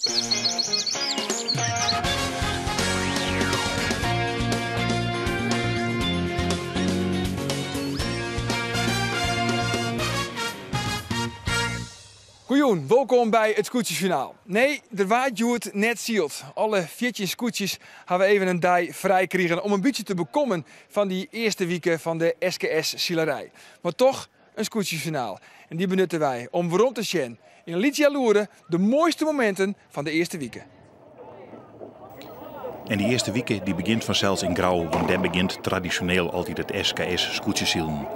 Goejoen, welkom bij het Scootjesjournaal. Nee, de waardjoert net zielt. Alle 14 scootjes hebben we even een dag vrij gekregen om een beetje te bekomen van die eerste weken van de SKS-zielerij. Maar toch een Scootjesjournaal. En die benutten wij om rond te zien in Lidia Loeren de mooiste momenten van de eerste weken. En die eerste weken die begint vanzelfs in Grauw, want daar begint traditioneel altijd het SKS-scootjeszielen.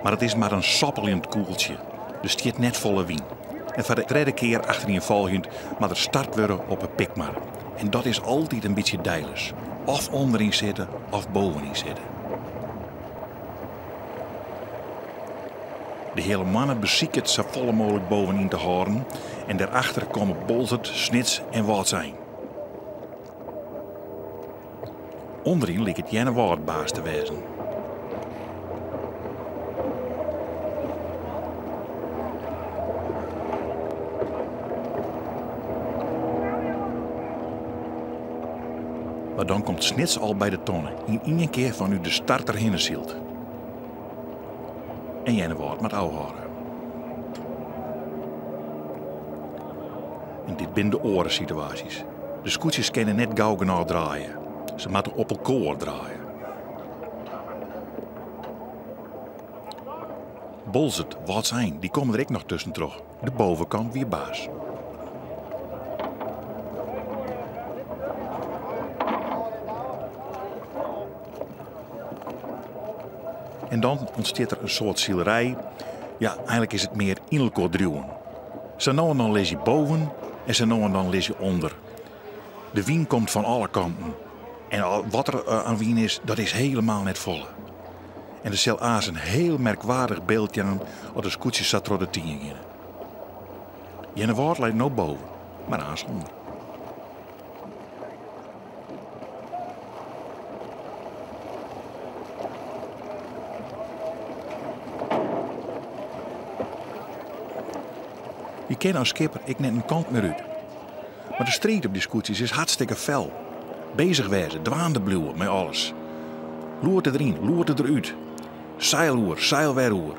Maar het is maar een sappelend koeltje, dus het zit net volle wien. En voor de derde keer achterin volgend, maar er start worden op een pikmar. En dat is altijd een beetje deilers. Of onderin zitten, of bovenin zitten. De hele mannen bezieken het zo volle mogelijk bovenin te houden. En daarachter komen Bolzert, Snits en wat zijn. Onderin ligt het Jenne Woordbaas te wezen. Maar dan komt Snits al bij de tonnen. In één keer van u de starter hinnenzielt. En Jenne wordt met oude horen. En dit zijn de orensituaties. De scootjes kunnen net gauw genoeg draaien. Ze moeten op elkaar draaien. Bolzert, wat zijn, die komen er ook nog tussen terug. De bovenkant weer baas. En dan ontstaat er een soort zielerij. Ja, eigenlijk is het meer in elkaar duwen. Zo nou en dan lees je boven en zo nou en dan lees je onder. De wien komt van alle kanten. En wat er aan wien is, dat is helemaal net volle. En er zal aas een heel merkwaardig beeldje aan als de scootjes zat door de 10 in. Jenne woord leidt nou boven, maar aas onder. Je kent als skipper ik net een kant meer uit. Maar de strijd op die scootjes is hartstikke fel. Bezig wezen, dwaande bluwen met alles. Loert erin, loert eruit. Zeiloer, zeilweroer.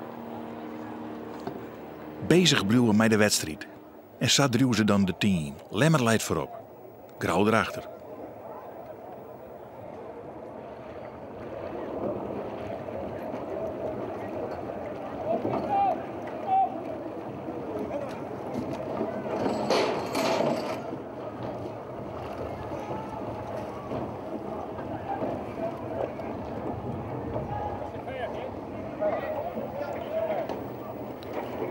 Bezig bluwen met de wedstrijd. En zo duwen ze dan de 10. Lemmer leidt voorop. Grauw erachter.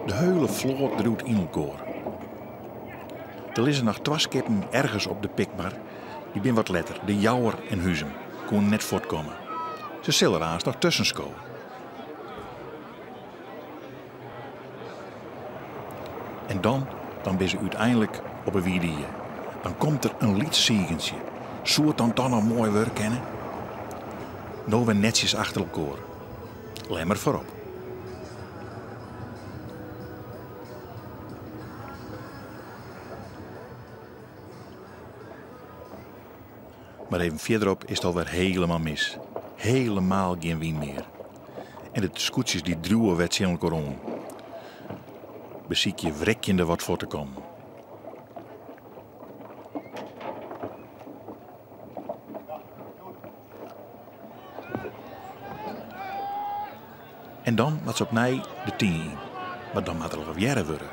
De hele vloot druwt in elkaar. Er liggen nog 2 skippen ergens op de pikmar. Die zijn wat letter, de Jouwer en Huzem. Konden net voortkomen. Ze zullen er aans nog tussen scoren. En dan ben ze uiteindelijk op een wiedie. Dan komt er een liedsiegentje. Soort dan nog mooi werk kennen. Nou weer netjes achter elkaar. Lemmer voorop. Maar even verderop is het alweer helemaal mis. Helemaal geen wien meer. En de scootjes die druwen werd in elkaar om. Beziek je wrekjende wat voor te komen. En dan wat ze opnieuw de 10 in. Maar dan moet er nog weer worden.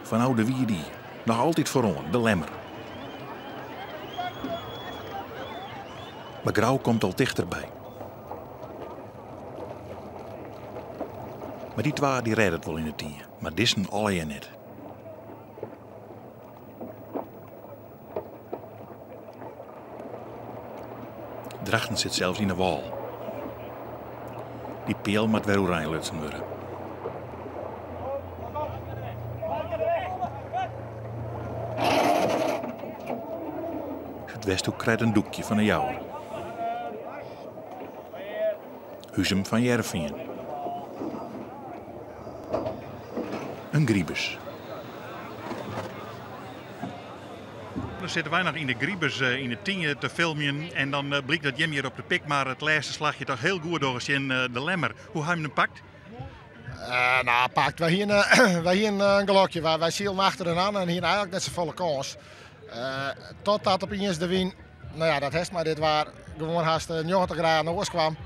Van oude wie die. Nog altijd voorom, de lemmer. Maar Grauw komt al dichterbij. Maar die 2 die redden het wel in de 10. Maar dissen alle je net. Drachten zit zelfs in de wal. Die peel moet weer oranje lutsen worden. Het Westhoek krijgt een doekje van de Jouwer. Huzem van Jervingen. Een griebus. Dan zitten wij nog in de griebers in het tienje te filmen. En dan blijkt dat Jim hier op de pik, maar het laatste slagje toch heel goed door in de lemmer. Hoe heb je hem pakt? Pakt. Wij hier een gelokje. Wij zielen achter aan en hier eigenlijk net z'n volle kans. Totdat opeens de wien, dat heeft maar dit waar, gewoon haast 90 graden naar oost kwam.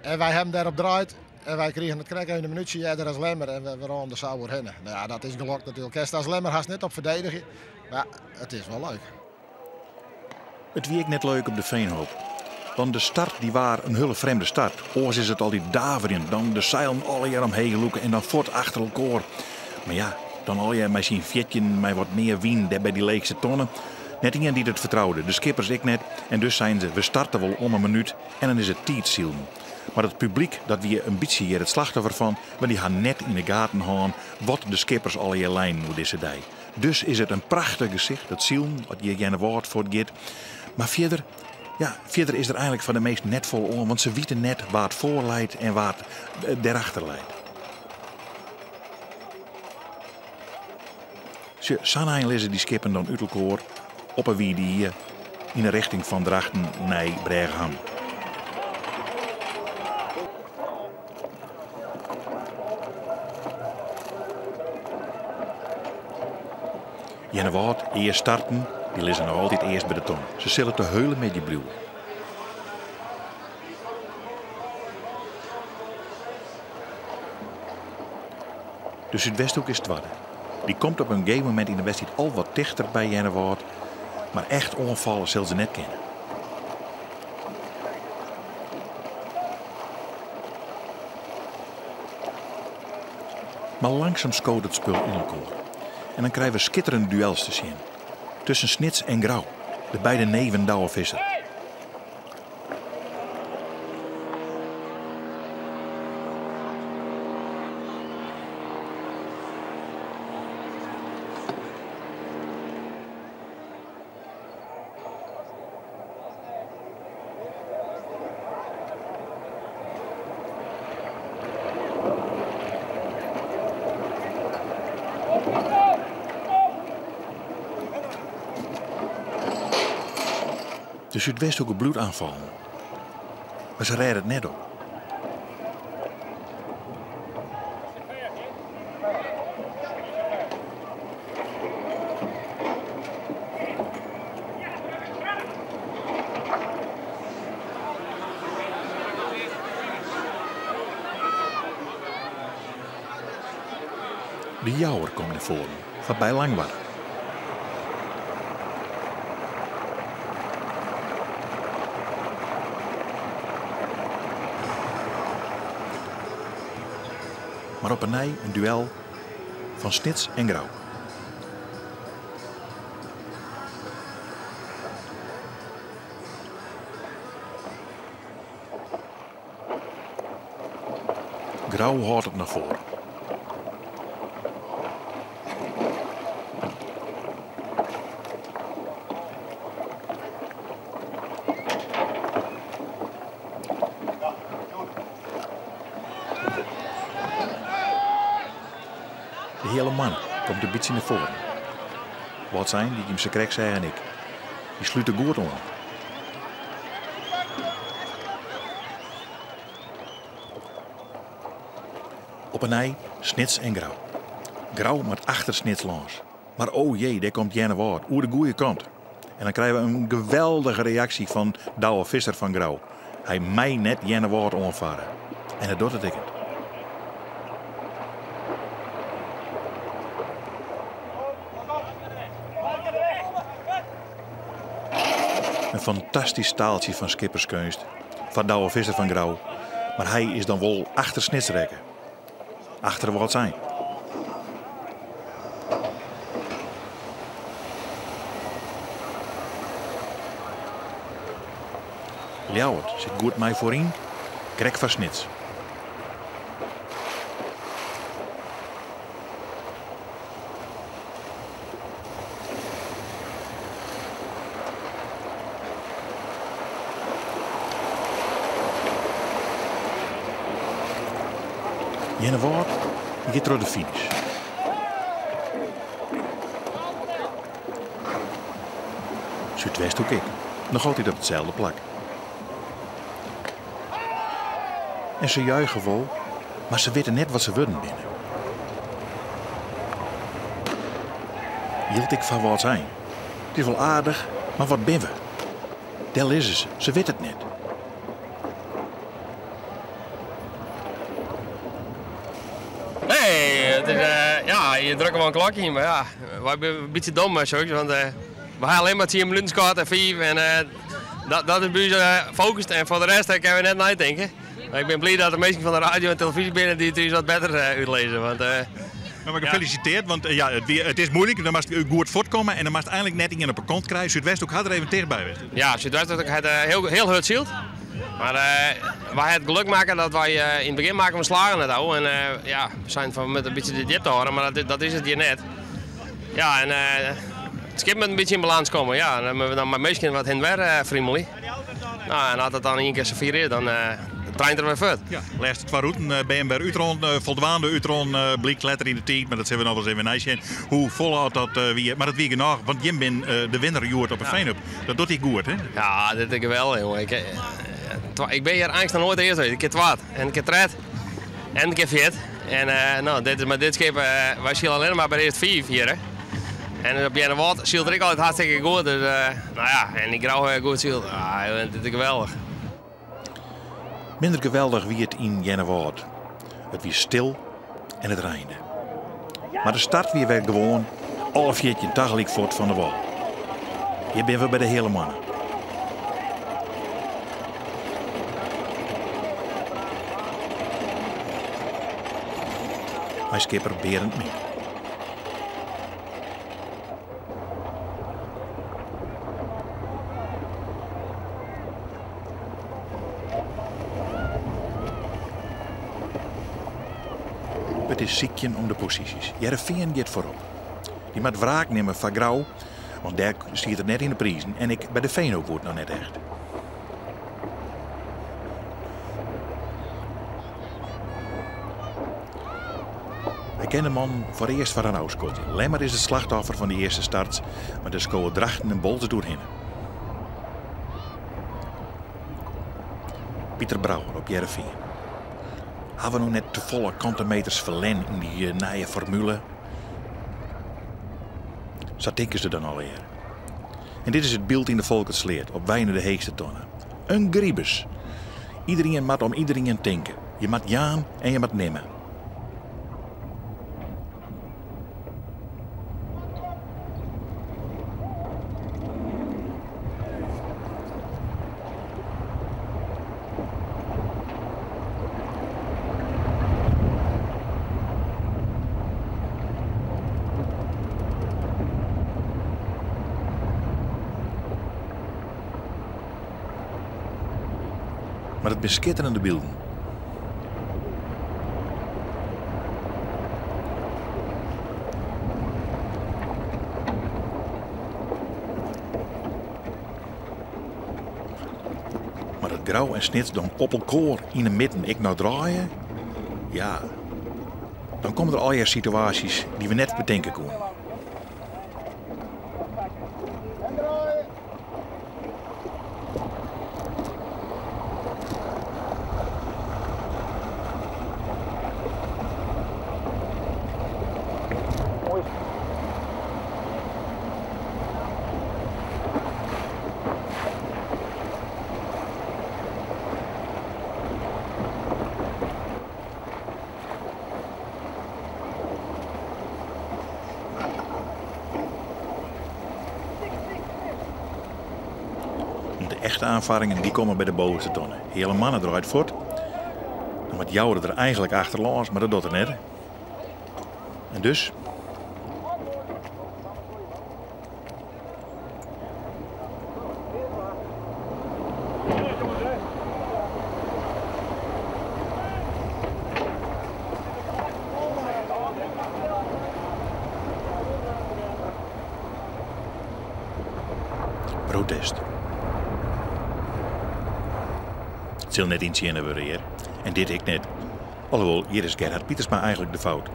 En wij hebben daarop draait. En wij kregen het krek in een minuutje eerder als lemmer en we ronden de sauer heen. Dat is gelokt natuurlijk. Kerst als lemmer haast niet op verdedigen. Maar het is wel leuk. Het wiek net leuk op de Veenhoop. Dan de start die waar een hele vreemde start. Oors is het al die daverend. Dan de zeilen alle jaar omheen loeken en dan voort achter elkaar. Maar ja, dan al je misschien vetje met wat meer wien bij die leegste tonnen. Net iemand die het vertrouwde. De skippers ik net. En dus zijn ze, we starten wel om een minuut en dan is het tijdzielen. Maar het publiek, dat wie een beetje hier het slachtoffer van, maar die gaan net in de gaten houden wat de skippers al je lijn moet deze dag. Dus is het een prachtig gezicht, dat zielen, wat je geen woord voor gaat. Maar verder is er eigenlijk van de meest net vol om, want ze weten net waar het voor leidt en waar het daarachter leidt. Sanijn lezen die skippen dan uit elkaar op een wie die hier in de richting van Drachten naar Bregeham. Jennewoord, eerst starten, die liggen nog altijd eerst bij de ton. Ze zullen te heulen met die blijven. De Zuidwesthoek is tweede. Die komt op een gegeven moment in de wedstrijd al wat dichter bij Jennewoord, maar echt onvallen zullen ze net kennen. Maar langzaam scoot het spul in elkaar. En dan krijgen we schitterende duels te zien. Tussen Snits en Grauw, de beide neven Douwe Visser. De Zuidwesthoek een bloedaanval. Maar ze redden het net op. De Jouwer komt naar voren, van bij Langwaard. Maar op een duel van Snits en Grauw. Grauw houdt het naar voren. De hele man komt een beetje naar voren. Wat zijn die hem ze krek zeggen ik. Die sluit de goed om. Op een Snits en Grauw. Grauw met achter Snits langs. Maar oh jee, daar komt Jennewoord. Oer de goede kant. En dan krijgen we een geweldige reactie van Douwe Visser van Grauw. Hij mij net Jennewoord omvaren. En dat doet het ik. Een fantastisch staaltje van skipperskunst. Van Douwe Visser van Grauw. Maar hij is dan wel achter Snits rekken. Achter wat zijn. Ljouwert zit goed mij voorin. Krek van Snits. Jennewoord, die gaat door de finish. Zuidwest ook ik. Nog altijd op hetzelfde plak. En ze juichen wel, maar ze weten net wat ze willen binnen. Hield ik van wat zijn. Het is wel aardig, maar wat ben we? Del is ze, ze weet het net. Nee, het is, ja, je drukt wel een klokje in, maar ja, wij zijn een beetje dom, want we hebben alleen maar 10 minuten gehad en 5 en dat is bij ons gefocust en voor de rest kunnen we net nadenken. Maar ik ben blij dat de mensen van de radio en televisie binnen die het dus wat beter uitlezen. Want, maar gefeliciteerd, want ja, het is moeilijk, dan moest u goed voortkomen en dan moest eindelijk net in op een kont krijgen. Zuidwest ook had er even tegenbij geweest. Ja, Zuidwest had heel hard zield. Maar wij het geluk maken dat wij in het begin maken we slagen het al. En ja, we zijn van met een beetje de dip te horen, maar dat is het hier net. Ja, en het schip moet een beetje in balans komen. Ja, dan hebben we dan maar meestal wat heen weer friemelen. Nou, en als het dan één keer serveert, dan treint er weer voort. Ja, laatste 2 routen. BMW Utron, voldwaande Utron, blikt letter in de tijd, maar dat zijn we nog wel eens even nice. Hoe volhoudt dat weer? Maar dat weer genoeg, want Jim ben de winnaar joert op een fijn-up. Dat doet hij goed, hè? Ja, dat is wel, jongen. Ik ben hier eigenlijk nog nooit eerst geweest. Ik heb 2 en ik heb 3 en ik heb 4. En nou, dit schip, wij zien alleen maar bij de eerste 5 hier, hè. En op Jenne Woord zielt ik altijd hartstikke goed. Dus, nou ja, en ik grauw goed zielt. Ah, dit is geweldig. Minder geweldig wie het in Jennewoord. Het wie stil en het reinde. Maar de start weer werd gewoon alle 14 tegelijk voort van de wal. Hier ben we bij de hele mannen. Mijn skipper Berend Mink. Het is ziekje om de posities. Heerenveen gaat voorop. Die moet wraak nemen van Grauw, want daar ziet het net in de prijzen. En ik bij de Veen ook wordt nog net echt. Hij kent de man voor eerst van een uitskot. Lemmer is het slachtoffer van de eerste start, maar de scoren drachten en bolten doorheen. Pieter Brouwer op Heerenveen. Hebben we nog net te volle kantenmeters verlen in die nieuwe formule? Zo denken ze dan alweer. En dit is het beeld in de Volkensleert op Wijnen de Heegste tonnen. Een griebus. Iedereen moet om iedereen denken. Je moet jaan en je moet nemen. Maar het zijn schitterende beelden. Maar het grauw en snits dan op elkaar in de midden ik nou draaien. Ja, dan komen er alweer situaties die we net bedenken konden. De echte aanvaringen die komen bij de bovenste tonnen. Hele mannen eruit voort. Dan moet jou er eigenlijk achterlangs, maar dat doet er net. En dus. Protest. Het zal net iets in weer. En dit ik net. Alhoewel, hier is Gerhard Pietersma eigenlijk de fout.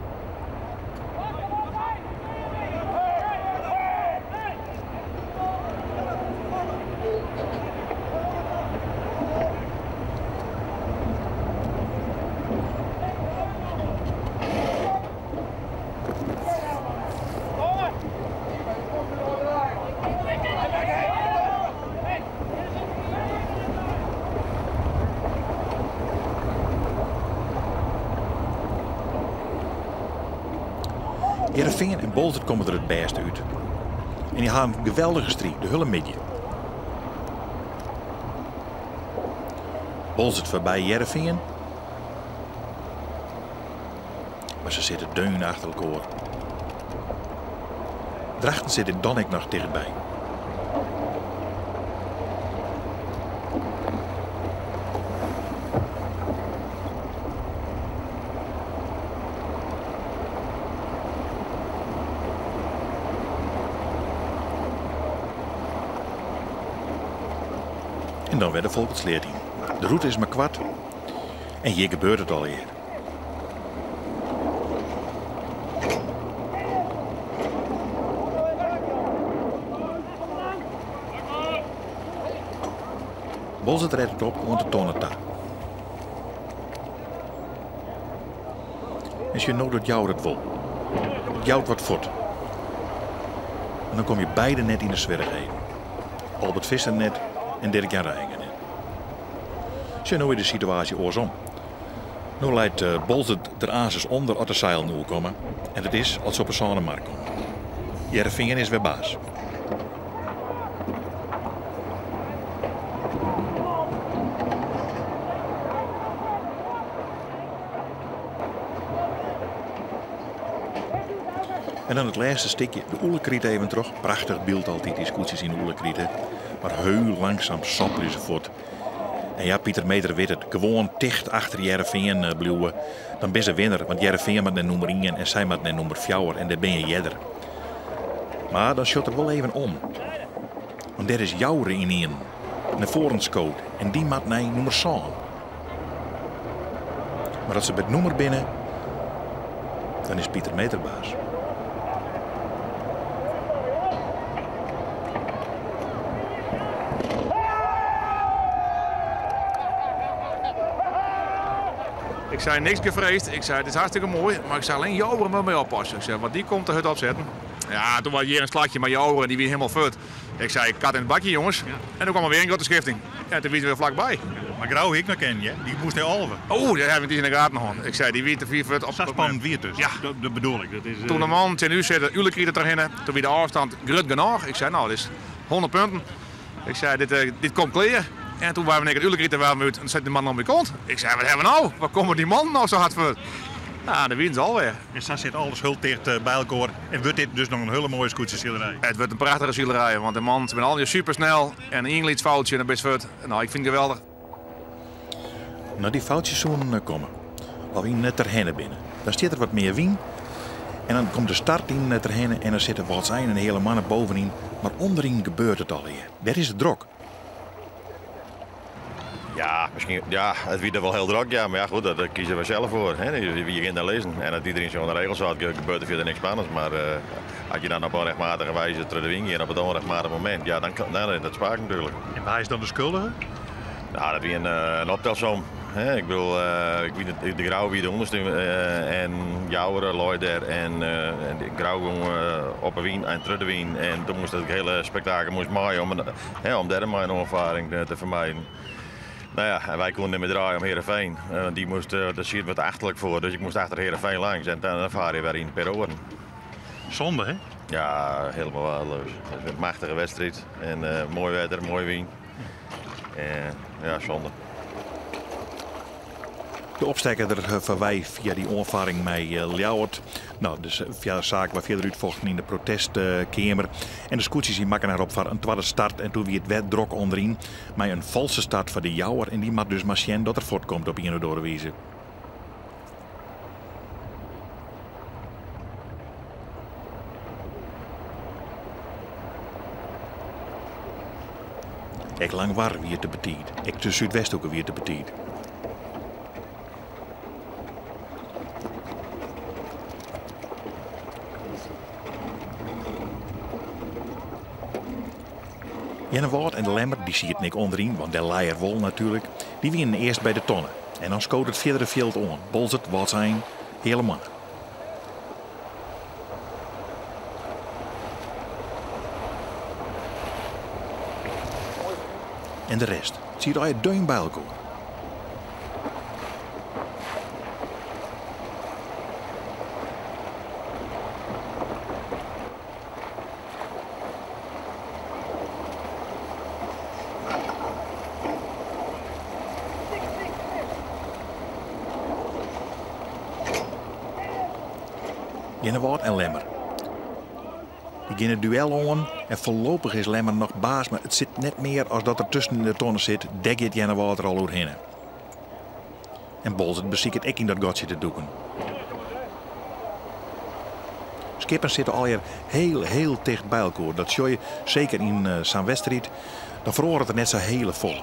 Heerenveen en Bolzert komen er het beste uit. En die gaan een geweldige strijd, de hele midden. Bolzert voorbij Heerenveen. Maar ze zitten deun achter elkaar. Drachten zit er dan ik nog dichtbij. En dan werd de volksleerteam. De route is maar kwart. En hier gebeurt het alweer. Bolzert redt het op om de tonnen. Als je nodig jou het wil. Het jouwt wat voort. En dan kom je beide net in de zwerigheden. Albert Visser net en Dirk-Jan Reijer net. Zo nu weer de situatie oorsom. Nu leidt Bolzert de Azes onder als de zeil nu komen. En dat is als ze op een zonnemarkt komen. Heerenveen is weer baas. En dan het laatste stukje, de Oelekriet even terug. Prachtig beeld altijd, die scootjes in de Oelekrieten. Maar heel langzaam sappelen ze voort. En ja, Pieter Meter weet het. Gewoon dicht achter Heerenveen blijven. Dan ben je winnaar, want Heerenveen met een nummer 1 en zij met een nummer 4. En daar ben je jedder. Maar dan shot er wel even om. Want daar is jouw in een voorenscoot. En die maakt naar nummer 7. Maar als ze bij het nummer binnen, dan is Pieter Meter baas. Ik zei niks gevreesd. Ik zei het is hartstikke mooi, maar ik zei alleen Jouwer moet mee oppassen. Ik zei, want die komt de hut opzetten. Ja, toen was hier een slagje met Jouwer en die weer helemaal fut. Ik zei, kat in het bakje jongens. Ja. En toen kwam er weer een grote schifting. En toen wie er weer vlakbij. Ja, maar Grauw ik nog ken je, die moest naar Alve. Oh, die hebben we in de gaten nog. Ik zei, die wie de 4 fut op. Dat spannend weer dus. Ja. Dat bedoel ik. Dat is, toen de man 10 uur zette, Ulekriet erin. Toen wie de afstand grut genoeg. Ik zei, nou, dit is 100 punten. Ik zei, dit komt clear. En toen waren we het Ulekriet er wel uit en dan zet de man op mijn kont. Ik zei, wat hebben we nou? Waar komen die man nou zo hard voor? Nou, de wind is alweer. En zo zit alles heel dicht bij elkaar. En wordt dit dus nog een hele mooie scootjesschilderij? Het wordt een prachtige schilderij, want de man met al je supersnel en een inglietsfoutje en een best fut. Nou, ik vind het geweldig. Nou, die foutjes zullen komen. Al wie net terhennen binnen. Dan zit er wat meer wien. En dan komt de start in terhennen en dan zitten wat zijn en hele mannen bovenin. Maar onderin gebeurt het alweer. Daar is het druk. Ja, misschien, ja, het wordt er wel heel druk, ja, maar ja, goed, daar kiezen we zelf voor. Hè? Je gaat naar lezen en dat iedereen zo'n regels had, gebeurt er verder niks spannends. Maar als je dan op een rechtmatige wijze terug de wing en op het onrechtmatig moment, ja, dan dat spaart natuurlijk. En waar is dan de schuldige? Nou, dat is een optelsom. Hè? Ik bedoel, ik weet de Grauw wie de onderste en Jouwer, Loider en de Grauw op een wien en terug de wien. En toen moest het hele spektakel maaien om derde mijn ervaring te vermijden. Nou ja, en wij konden niet meer draaien om Heerenveen. Die moest, daar zit wat achterlijk voor, dus ik moest achter Heerenveen langs en dan vaar je weer in per oren. Zonde, hè? Ja, helemaal waardeloos. Het is een machtige wedstrijd en mooi wetter, mooi wien. Ja, zonde. De opstekker er van wij via die onvaring met Ljouwert. Nou, dus via de zaak waar verder uitvochten in de protestkamer. En de scootjes die maken erop voor een tweede start. En toen wie het werd drok onderin. Maar een valse start van de Jouwer. En die mag dus machine dat er voortkomt op een of andere wijze. Ik lang war wie het te betiet. Ik de Zuidwest ook weer te betiet. Jennewoord en de Lemmer, die zie je het niet onderin, want de leier wol natuurlijk. Die winnen eerst bij de tonnen. En dan scoot het verdere veld aan. Bolzert, wat zijn, hele mannen. En de rest, zie je al je deun bij elkaar. Jennewaard en Lemmer. Die gaan het duel aan en voorlopig is Lemmer nog baas, maar het zit net meer als dat er tussen in de tonnen zit, dek je het Jennewaard er al doorheen. En Bolzert beziekt het ik in dat gotje te doeken. Skippers zitten alweer heel dicht bij elkaar. Dat zie je zeker in zo'n wedstrijd. Dan verhoort het er net zo hele vol.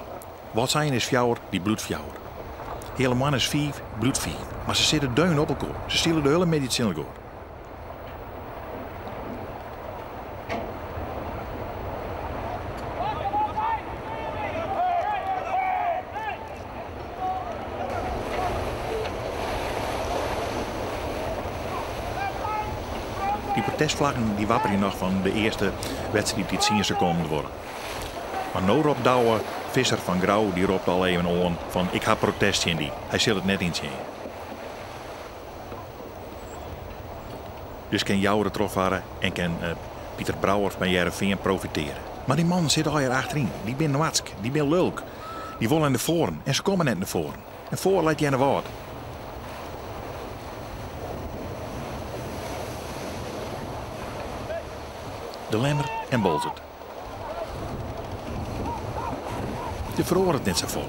Wat zijn is fjouwer, die bloedt fjouwer. Hele man is 5, bloedt 4. Maar ze zitten deun op elkaar. Ze stielen de hele medicijn elkaar. Die protestvlaggen die wapperen nog van de eerste wedstrijd die het zien ze komen worden. Maar no roept Douwe, Visser van Grauw, die roept al even aan van ik ga protest in die. Hij zal het net inzien. Dus kan jou er trof waren en kan Pieter Brouwer van Heerenveen profiteren. Maar die man zit al hier achterin. Die ben watsk, die ben lulk. Die willen naar voren en ze komen net naar voren. En voor leidt jij naar wat. De Lemmer en Bolzert. Je verhoort het net zo vol.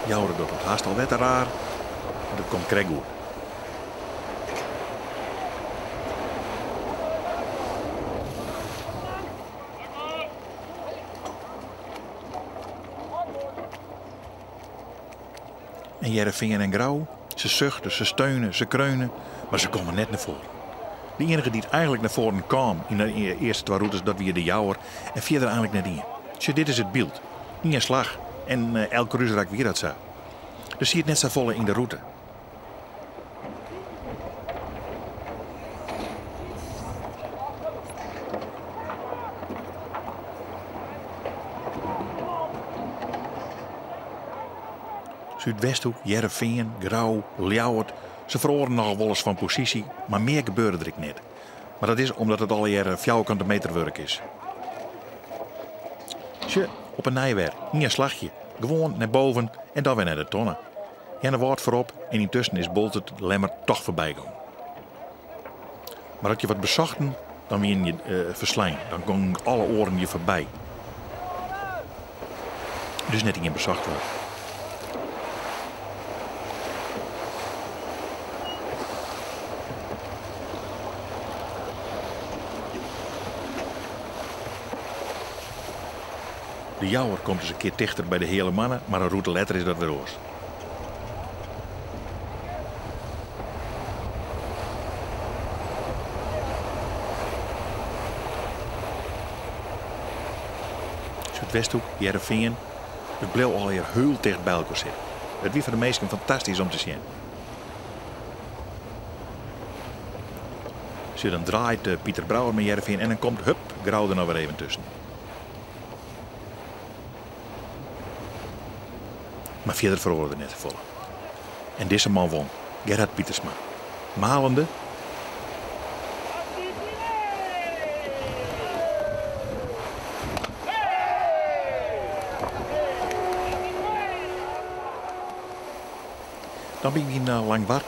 Jouwer doet het haast al net raar. Dat komt krek goed. En Heerenveen en Grauw, ze zuchten, ze steunen, ze kreunen, maar ze komen net naar voren. De enige die het eigenlijk naar voren kwam in de eerste 2 routes, dat weer de Jouwer en verder eigenlijk net in. Dus dit is het beeld. Niet een slag en elke rus raakt weer dat zo. Dus zie je het net zo volle in de route. Zuidwesthoek, Heerenveen, Grauw, Ljouwert. Ze verloren nogal wel eens van positie, maar meer gebeurde er net. Maar dat is omdat het alweer 4 meter werk is. Tje, op een nijwer, niet een slagje. Gewoon naar boven en dan weer naar de tonnen. Janne Waard voorop en intussen is Bolzert Lemmer toch voorbij gaan. Maar als je wat bezochten, dan weer je verslaan. Dan komen alle oren je voorbij. Dus net in bezocht wordt. De Jouwer komt eens een keer dichter bij de hele mannen, maar een route letter is dat weer roos. Zuidwesthoek, Heerenveen, het bleef alweer heel dicht bij elkaar zitten. Het was voor de meesten fantastisch om te zien. Dus dan draait Pieter Brouwer met Heerenveen en dan komt hup, Grauw er nog weer even tussen. Maar verder verhoorde net vol. En deze man won, Gerhard Pietersma. Malende. Dan ben ik in Langwart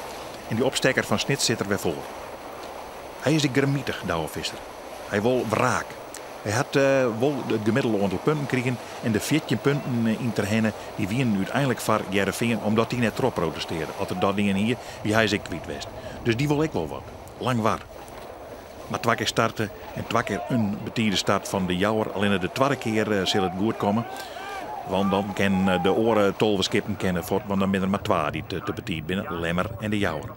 en die opsteker van Snit zit er weer voor. Hij is een gramietig, Douwe Visser. Hij wil wraak. Hij had wel het gemiddelde aantal punten gekregen en de 14 punten in te rennen, die winnen uiteindelijk voor Heerenveen omdat hij net erop protesteerde. Altijd dat dingen hier, wie hij zich kwijt wist. Dus die wil ik wel wat. Lang waar. Maar 2 keer starten en 2 keer een betierde start van de Jouwer. Alleen de 2e keer zal het goed komen. Want dan kan de oren tolve skippen kennen voort, want dan ben er maar 2 die te betierd binnen, Lemmer en de Jouwer.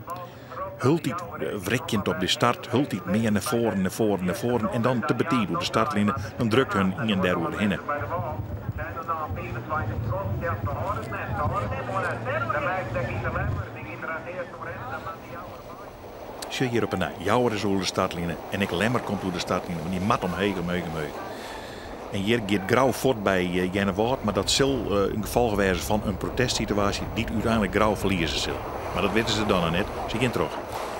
Hult hij wrikkend op de start, hult hij meer naar voren en dan te betierd door de startlijnen, dan drukt hun in en der weer heen. Zie hier op een Jouwer is door de startlijnen en ik Lemmer komt door de startlijnen, want die mat omheen. En hier gaat Grauw voort bij Jennewaard, maar dat zal een geval geweest van een protestsituatie die uiteindelijk Grauw verliezen zal. Maar dat weten ze dan nog net. Ze gaan terug.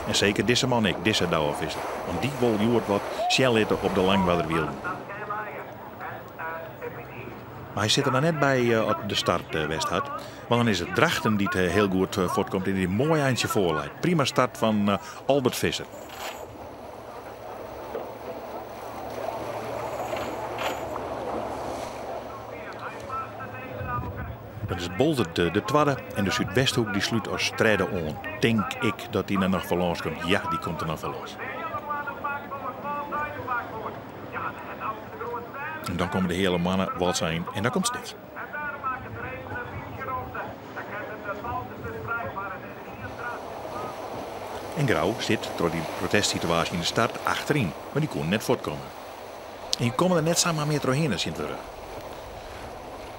En zeker deze man ik, deze Douwenvisser. Want die wil Joert wat sjellitten op de Langwaterwiel. Maar hij zit er nog net bij op de start Westhard. Want dan is het Drachten die het heel goed voortkomt en die een mooi eindje voorleidt. Prima start van Albert Visser. Dat is Bolzert de tweede en de Zuidwesthoek die sluit als strijden aan. Denk ik dat die er nog van los komt. Ja, die komt er nog van los. En dan komen de hele mannen wat zijn en dan komt Snits. En Grauw zit door die protestsituatie in de start achterin, maar die kon net voortkomen. En je komen er net samen meer doorheen als Sint-Wurg.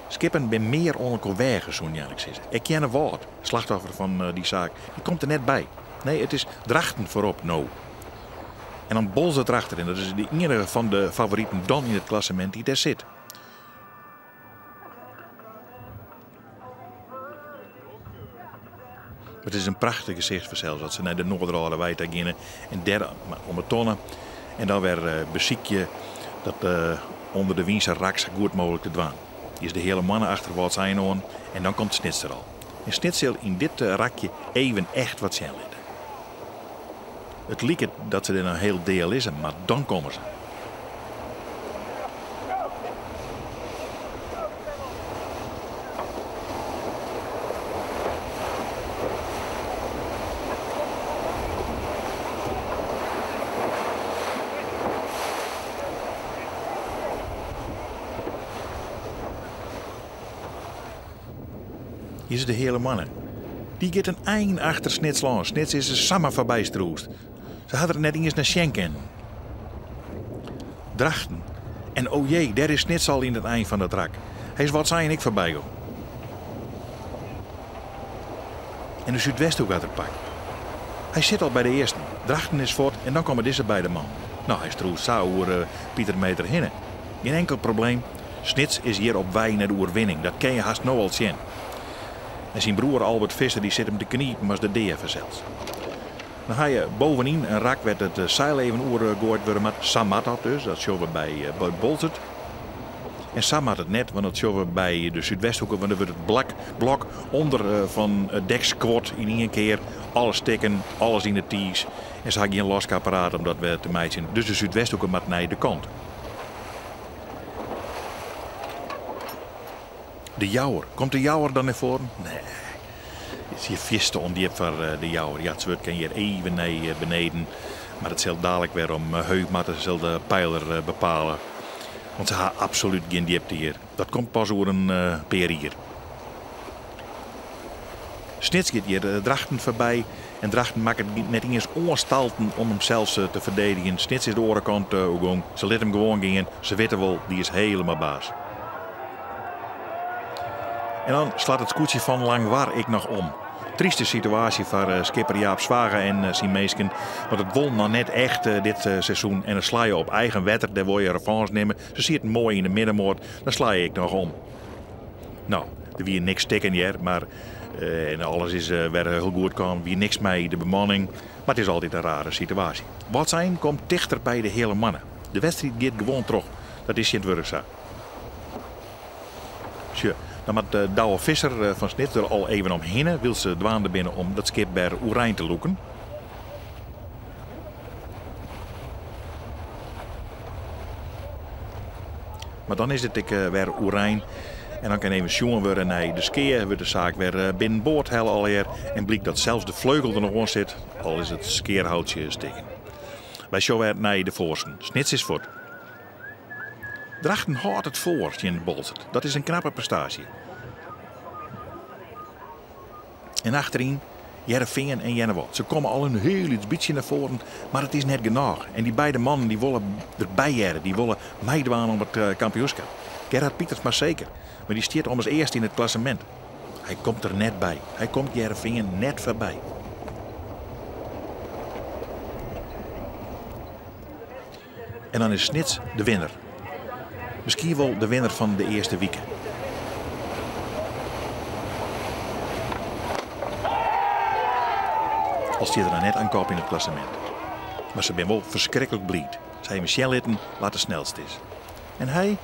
Skippen ben meer onder wegen, zo'n Janix is. Ik ken een woord, slachtoffer van die zaak, die komt er net bij. Nee, het is Drachten voorop, no. En dan Bolzert achterin, dat is de enige van de favorieten dan in het klassement die daar zit. Het is een prachtig gezicht voor zelfs dat ze naar de Noorderrode Wijd gaan en derde om het tonnen. En dan weer beziekje dat onder de Wiense rak zo goed mogelijk te dwaan. Die is de hele mannen achter wat zijn aan en dan komt Snits er al. En Snits zal in dit rakje even echt wat zijn letten. Het lijkt dat ze er een heel deel is, maar dan komen ze. Hier is de hele mannen. Die gaat een eind achter Snits langs. Snits is er samen voorbij stroest. Ze hadden er net eens naar Schenken. Drachten. En oh jee, daar is Snits al in het eind van het rak. Hij is wat zijn ik voorbij hoor. En de Zuidwesthoek had er pak. Hij zit al bij de eerste. Drachten is voort en dan komen deze beide man. Nou, hij stroest zo Pieter Meter hinnen. Geen enkel probleem. Snits is hier op wij naar de oerwinning. Dat ken je haast nou al zien. En zijn broer Albert Visser die zit hem te kniepen als de DF zelfs. Dan ga je bovenin een rak werd het zeil even oergooid worden met Samat had dus. Dat zien we bij Bolzert. En Sam had het net, want dat zien we bij de Zuidwesthoeken. Want dan wordt het blok onder van het deksquad in één keer. Alles tikken, alles in de ties. En ze hadden geen loskapparaat omdat we te meid zijn. Dus de Zuidwesthoeken met naar de kant. De Jouwer. Komt de Jouwer dan naar voren? Nee. Het is hier viste ondiep voor de Jouwer. Ja, het wordt kan hier even naar beneden. Maar het zal dadelijk weer om heupmatten zal de pijler bepalen. Want ze hebben absoluut geen diepte hier. Dat komt pas over een paar hier. Snits gaat hier Drachten voorbij. En Drachten maakt het net eens onstalten om hem zelfs te verdedigen. Snits is de orenkant gewoon. Ze laten hem gewoon gaan. Ze weten wel, die is helemaal baas. En dan slaat het scootje van Langwaar ik nog om. Trieste situatie voor skipper Jaap Zwager en zijn meesken. Want het won nog net echt dit seizoen. En dan sla je op eigen wetter, daar wil je revanche nemen. Ze ziet het mooi in de middenmoord, dan sla je ik nog om. Nou, er wie niks stikken hier, maar en alles is weer heel goed kan. Wie niks mee, de bemanning. Maar het is altijd een rare situatie. Wat zijn komt dichter bij de hele mannen. De wedstrijd gaat gewoon terug. Dat is Sint-Wurg zo. Tja. Dan met Douwe Visser van Snits er al even omheen. Wil ze dwaande binnen om dat skip bij Oerijn te loeken. Maar dan is het weer Oerijn. En dan kan even jongen worden naar de skeer. Wordt de zaak weer binnenboord hellen alweer. En blijkt dat zelfs de vleugel er nog aan zit. Al is het skeerhoutje steken. Wij show weer naar de voorsten. Snits is voort. Drachten houdt het voor in Bolzert. Dat is een knappe prestatie. En achterin Jerevingen en Jennewaard. Ze komen al een heel iets beetje naar voren, maar het is net genoeg. En die beide mannen die willen erbij jaren, die willen meedoen om het kampioenschap. Gerard Pieters maar zeker, maar die stiert om als eerste in het klassement. Hij komt er net bij. Hij komt Jerevingen net voorbij. En dan is Snits de winnaar. Misschien wel de winnaar van de eerste weken. Als die er dan net aankomt in het klassement. Maar ze ben wel verschrikkelijk blied. Zij Michel Litten laat de snelste is. En hij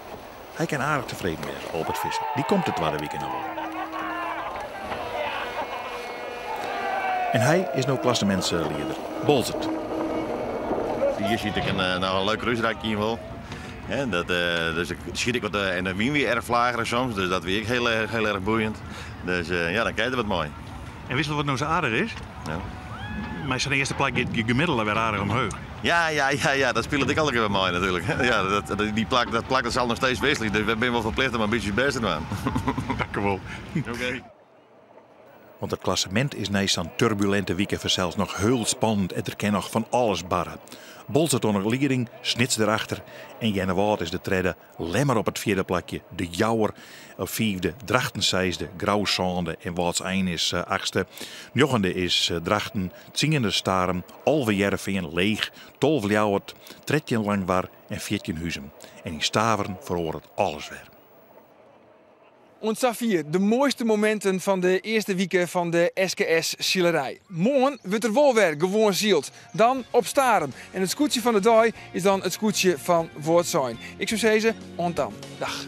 kan aardig tevreden zijn, Albert Visser. Die komt het tweede weekend nog wel. En hij is nu klassementsleider. Bolzert. Hier ziet ik een leuk rustrijkje in wel. Ja, dus ik schiet ik wat en de wien weer erg vlager soms, dus dat weer heel erg boeiend. Dus ja, dan kijk je wat mooi. En wist je wat nou zo aardig is? Ja. Maar zijn eerste plek gaat je gemiddelde weer aardig omhoog. Ja, dat speelt ik altijd weer mooi natuurlijk. Ja, dat plak dat zal nog steeds wisselen, dus we zijn wel verplicht om een beetje best te doen. Lekker wel. Oké. Want het klassement is na zo'n turbulente weekend zelfs nog heel spannend en er kan nog van alles barren. Bolzert onder leiding, Snits erachter en Jennewaard is de tredde, Lemmer op het vierde plakje, De Jouwer op vijfde, Drachten zesde, Grauwsande en Waardsein is achtste. Jochende is Drachten, Zingende Staren, Alve Jerveen, Leeg, Tolve Ljouwert, Tretjen Langwar en Viertjen Huizen. En in Staveren verhoort het alles weer. Ons Safir, de mooiste momenten van de eerste weken van de SKS Zielerij. Morgen wordt er wel weer gewoon zield. Dan op Staren. En het scootje van de dag is dan het scootje van Waardsein. Ik zou zeggen, on dan. Dag.